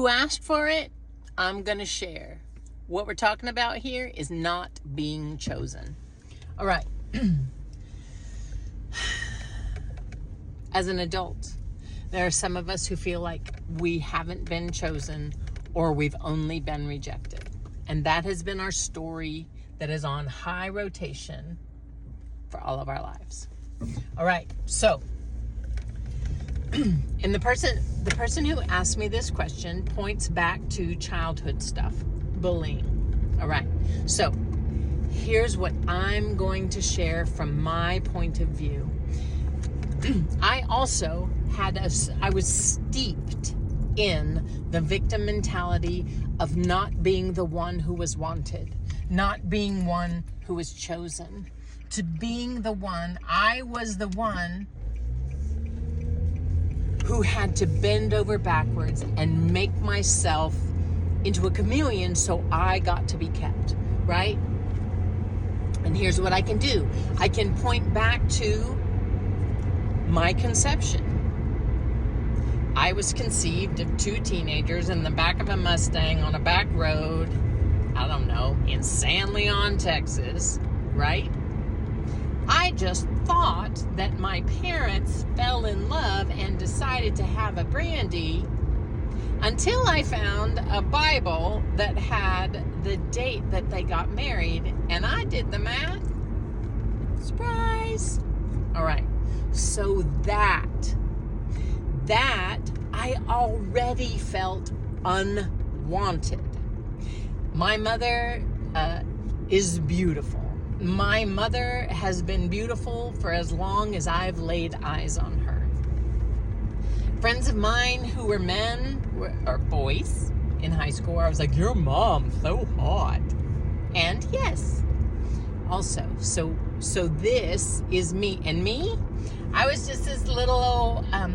You asked for it, I'm going to share. What we're talking about here is not being chosen. All right. As an adult, there are some of us who feel like we haven't been chosen or we've only been rejected. And that has been our story that is on high rotation for all of our lives. All right. So, and the person who asked me this question points back to childhood stuff, bullying. All right. So, here's what I'm going to share from my point of view. I also I was steeped in the victim mentality of not being the one who was wanted, not being one who was chosen, to being the one. I was the one who had to bend over backwards and make myself into a chameleon so I got to be kept, right? And here's what I can do. I can point back to my conception. I was conceived of two teenagers in the back of a Mustang on a back road, I don't know, in San Leon, Texas, right? I just thought that my parents fell in love and decided to have a brandy until I found a Bible that had the date that they got married, and I did the math. Surprise! All right. So that I already felt unwanted. My mother is beautiful. My mother has been beautiful for as long as I've laid eyes on her. Friends of mine who were men or boys in high school, I was like, your mom's so hot. And yes, also, so this is me. And me, I was just this little, I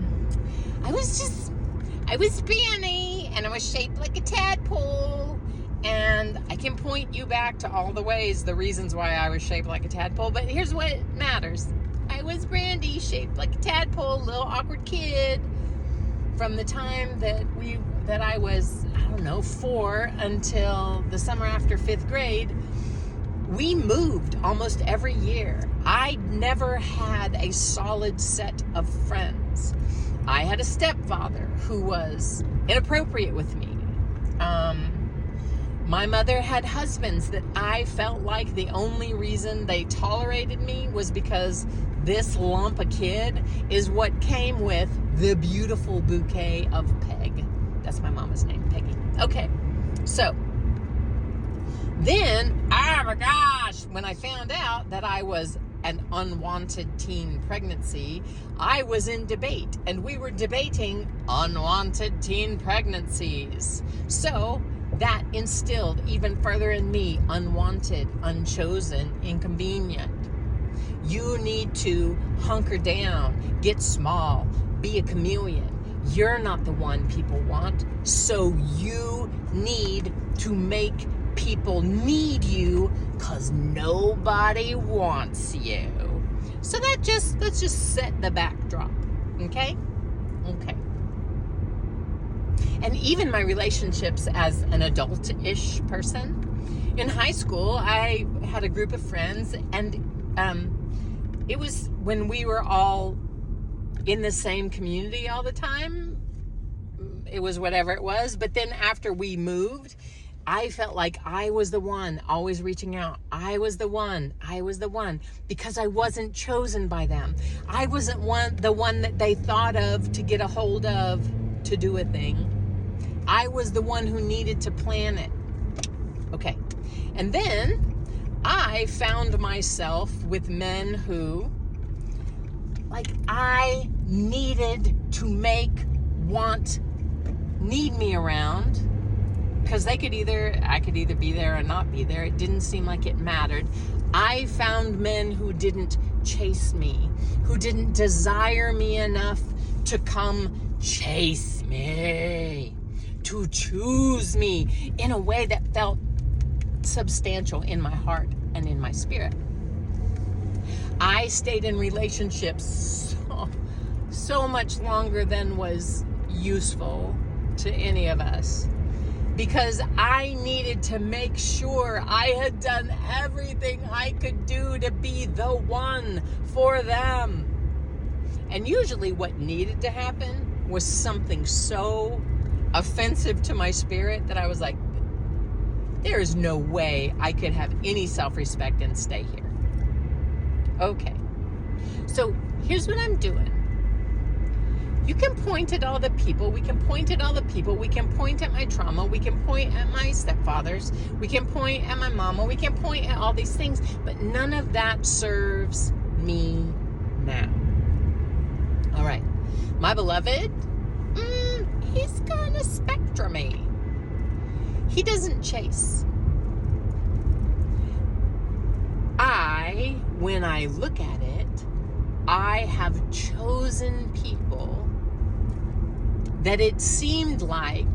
was skinny, and I was shaped like a tadpole. And I can point you back to all the reasons why I was shaped like a tadpole. But here's what matters. I was Brandy, shaped like a tadpole, little awkward kid. From the time that I was, 4 until the summer after 5th grade, we moved almost every year. I never had a solid set of friends. I had a stepfather who was inappropriate with me. My mother had husbands that I felt like the only reason they tolerated me was because this lump of kid is what came with the beautiful bouquet of Peg. That's my mama's name, Peggy. Okay, so then, oh my gosh, when I found out that I was an unwanted teen pregnancy, I was in debate, and we were debating unwanted teen pregnancies. So that instilled even further in me unwanted, unchosen, inconvenient. You need to hunker down, get small, be a chameleon. You're not the one people want, so you need to make people need you because nobody wants you. So let's just set the backdrop, okay? Okay. And even my relationships as an adult-ish person. In high school, I had a group of friends, and it was when we were all in the same community all the time. It was whatever it was. But then after we moved, I felt like I was the one always reaching out. I was the one because I wasn't chosen by them. I wasn't the one that they thought of to get a hold of to do a thing. I was the one who needed to plan it. Okay. And then I found myself with men who, like, I needed to need me around, because I could either be there or not be there. It didn't seem like it mattered. I found men who didn't chase me, who didn't desire me enough to come chase me, to choose me in a way that felt substantial in my heart and in my spirit. I stayed in relationships so much longer than was useful to any of us, because I needed to make sure I had done everything I could do to be the one for them. And usually what needed to happen was something so offensive to my spirit that I was like, there is no way I could have any self-respect and stay here. Okay. So here's what I'm doing. You can point at all the people. We can point at all the people. We can point at my trauma. We can point at my stepfathers. We can point at my mama. We can point at all these things. But none of that serves me now. All right. My beloved, he's kind of spectrum-y. He doesn't chase. When I look at it, I have chosen people that it seemed like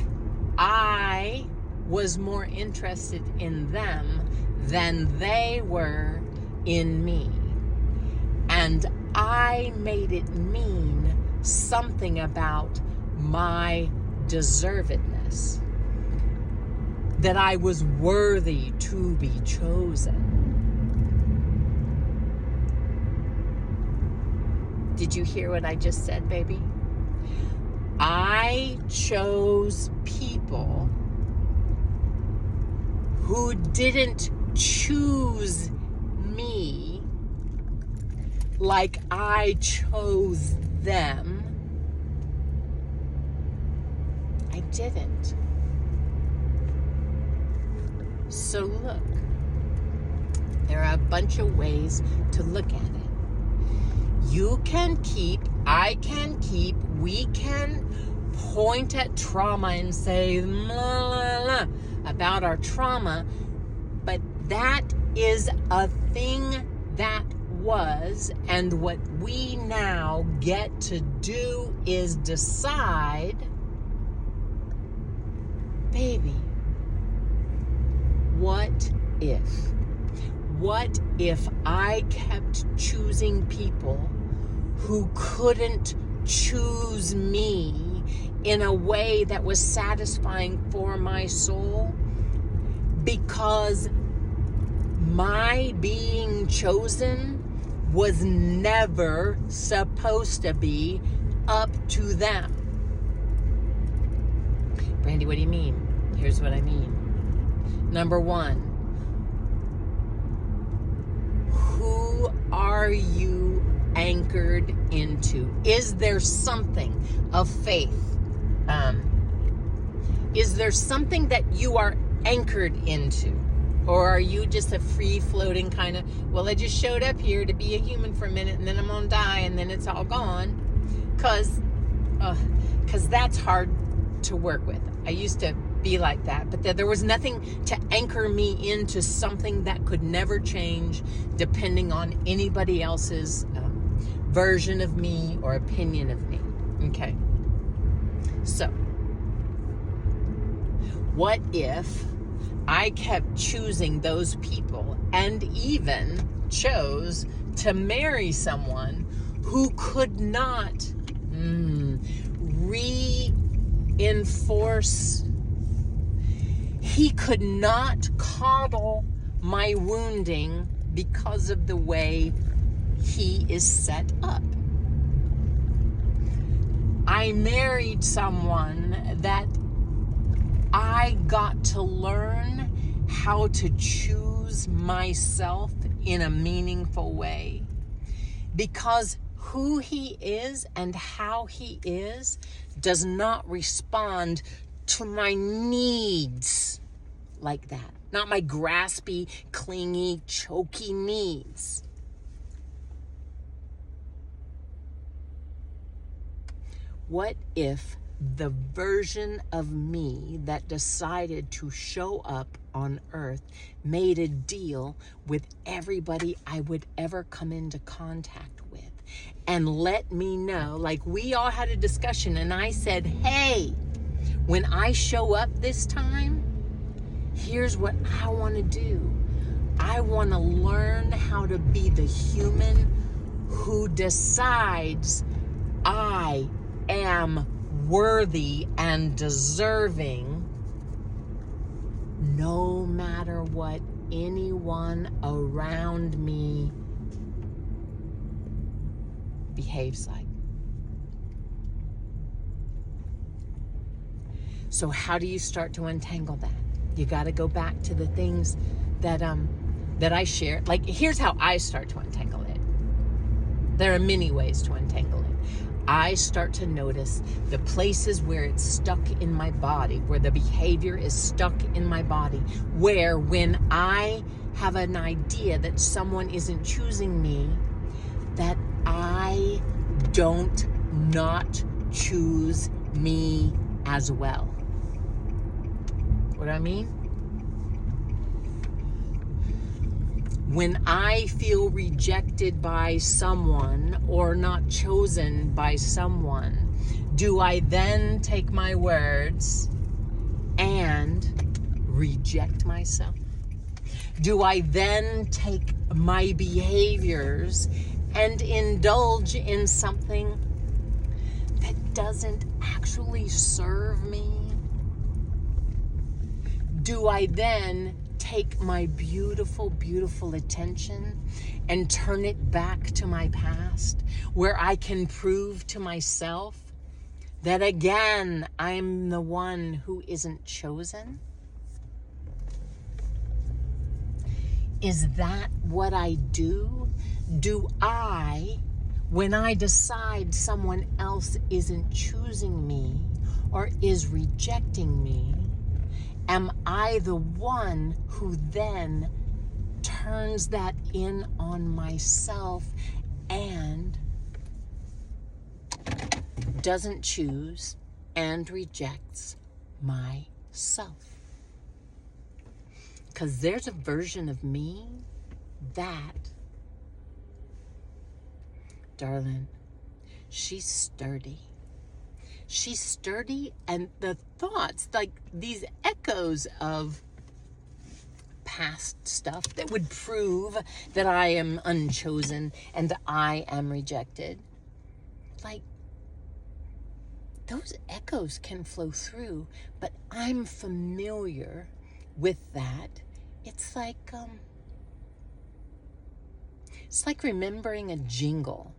I was more interested in them than they were in me. And I made it mean something about my deservedness, that I was worthy to be chosen. Did you hear what I just said, baby? I chose people who didn't choose me like I chose them. I didn't. So look, there are a bunch of ways to look at it. You can keep, I can keep, we can point at trauma and say blah, blah, blah, about our trauma, but that is a thing that was, and what we now get to do is decide, baby, what if? What if I kept choosing people who couldn't choose me in a way that was satisfying for my soul? Because my being chosen was never supposed to be up to them. Brandy, what do you mean? Here's what I mean. Number one, who are you anchored into? Is there something of faith? Is there something that you are anchored into? Or are you just a free-floating kind of, well, I just showed up here to be a human for a minute and then I'm going to die and then it's all gone? Because that's hard to work with. I used to be like that, but there was nothing to anchor me into something that could never change depending on anybody else's version of me or opinion of me. Okay. So, what if I kept choosing those people and even chose to marry someone who could not reinforce, he could not coddle my wounding because of the way he is set up? I married someone that I got to learn how to choose myself in a meaningful way, because who he is and how he is does not respond to my needs like that. Not my graspy, clingy, choky needs. What if the version of me that decided to show up on earth made a deal with everybody I would ever come into contact with and let me know, like we all had a discussion and I said, hey, when I show up this time, here's what I want to do. I want to learn how to be the human who decides I am worthy and deserving, no matter what anyone around me behaves like. So how do you start to untangle that? You got to go back to the things that I share. Like, here's how I start to untangle it. There are many ways to untangle it. I start to notice the places where it's stuck in my body, where the behavior is stuck in my body, where when I have an idea that someone isn't choosing me, that I don't not choose me as well. What I mean? When I feel rejected by someone or not chosen by someone, do I then take my words and reject myself? Do I then take my behaviors and indulge in something that doesn't actually serve me? Do I then take my beautiful, beautiful attention and turn it back to my past, where I can prove to myself that again, I'm the one who isn't chosen? Is that what I do? Do I, when I decide someone else isn't choosing me or is rejecting me, am I the one who then turns that in on myself and doesn't choose and rejects myself? Because there's a version of me that, darling, she's sturdy. She's sturdy, and the thoughts, like these echoes of past stuff that would prove that I am unchosen and that I am rejected, like those echoes can flow through, but I'm familiar with that. It's like remembering a jingle.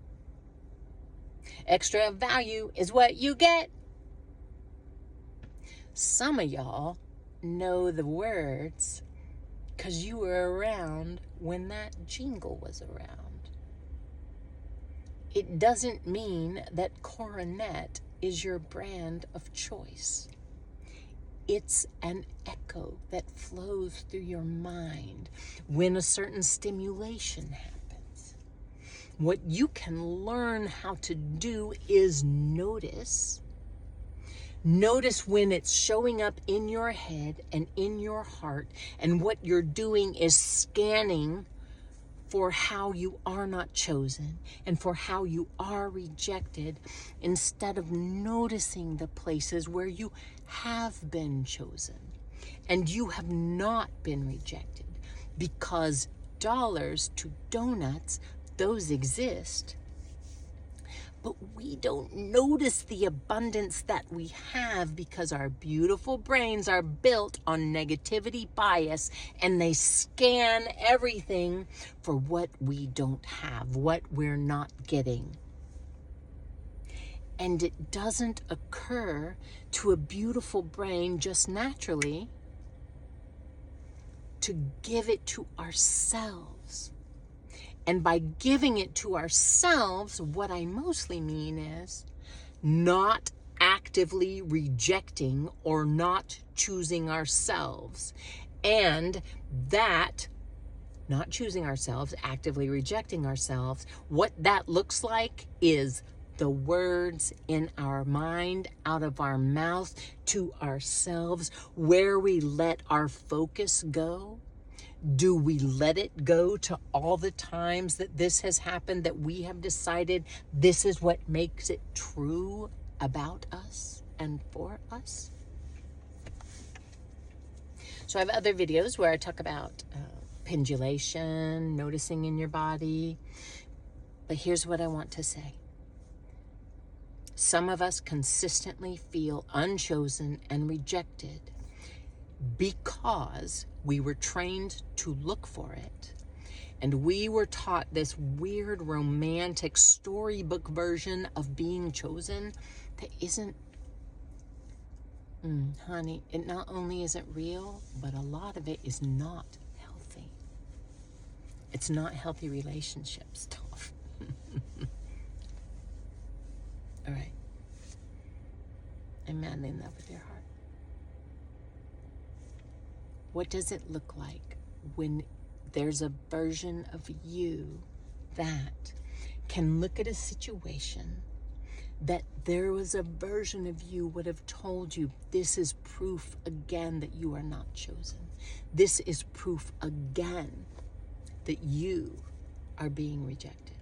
Extra value is what you get. Some of y'all know the words because you were around when that jingle was around. It doesn't mean that Coronet is your brand of choice. It's an echo that flows through your mind when a certain stimulation happens. What you can learn how to do is notice. Notice when it's showing up in your head and in your heart, and what you're doing is scanning for how you are not chosen and for how you are rejected, instead of noticing the places where you have been chosen and you have not been rejected. Because dollars to donuts, those exist, but we don't notice the abundance that we have because our beautiful brains are built on negativity bias, and they scan everything for what we don't have, what we're not getting. And it doesn't occur to a beautiful brain just naturally to give it to ourselves. And by giving it to ourselves, what I mostly mean is not actively rejecting or not choosing ourselves. And that, not choosing ourselves, actively rejecting ourselves, what that looks like is the words in our mind, out of our mouth to ourselves, where we let our focus go. Do we let it go to all the times that this has happened, that we have decided this is what makes it true about us and for us? So I have other videos where I talk about pendulation, noticing in your body. But here's what I want to say. Some of us consistently feel unchosen and rejected because we were trained to look for it. And we were taught this weird romantic storybook version of being chosen that isn't, honey, it not only isn't real, but a lot of it is not healthy. It's not healthy relationship stuff. All right. I'm madly in love with your heart. What does it look like when there's a version of you that can look at a situation that there was a version of you would have told you, this is proof again that you are not chosen. This is proof again that you are being rejected.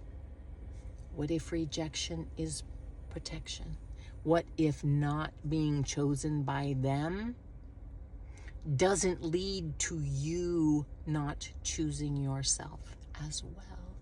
What if rejection is protection? What if not being chosen by them doesn't lead to you not choosing yourself as well?